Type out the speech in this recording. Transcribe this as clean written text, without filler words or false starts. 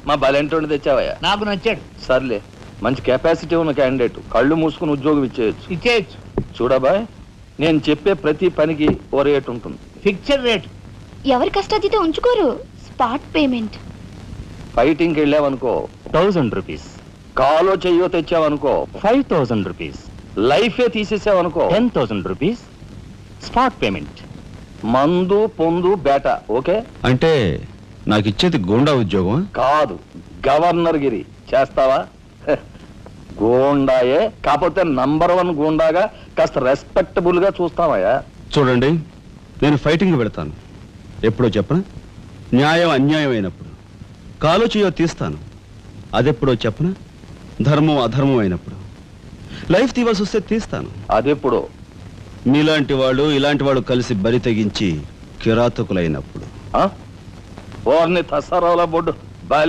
మా బలెంటోని తెచ్చావయ్యా? నాకు నచ్చాడు. సర్లే, మంచి కెపాసిటీ ఉన్న క్యాండిడేట్, కళ్ళు మూసుకుని ఉద్యోగం ఇచ్చేయచ్చు. చూడబాయ్, నేను చెప్పే ప్రతి పనికి ఓ రేట్ ఉంటుంది, ఫిక్స్డ్ రేట్. ఎవరి కష్టాతీత ఉంచుకోరు, స్పాట్ పేమెంట్. ఫైటింగ్కి వెళ్ళావనుకో 1000 రూపీస్, కాలో చెయ్యో తెచ్చావనుకో 5000 రూపీస్, లైఫే తీసేసావనుకో 10,000 రూపీస్ స్పాట్ పేమెంట్. మందు పొందు బేట. ఓకే? అంటే నాకు ఇచ్చేది గూండా ఉద్యోగం కాదు, గవర్నర్ గిరి. చేస్తావా? గూండాయే, కాకపోతే నంబర్ 1 గూండాగా కాస్త రెస్పెక్టబుల్ గా చూస్తావయ్యా. చూడండి, నేను ఫైటింగ్ పెడతాను. ఎప్పుడో చెప్పనా? న్యాయం అన్యాయం అయినప్పుడు. కాలో చేయో తీస్తాను. అదెప్పుడో చెప్పనా? ధర్మం అధర్మం అయినప్పుడు. లైఫ్ తీవాల్సి వస్తే తీస్తాను. అదెప్పుడు? మీలాంటి వాళ్ళు ఇలాంటి వాళ్ళు కలిసి బరి తెగించి కిరాతకులైనప్పుడు. ఓర్ని తసారావుల బొడ్డు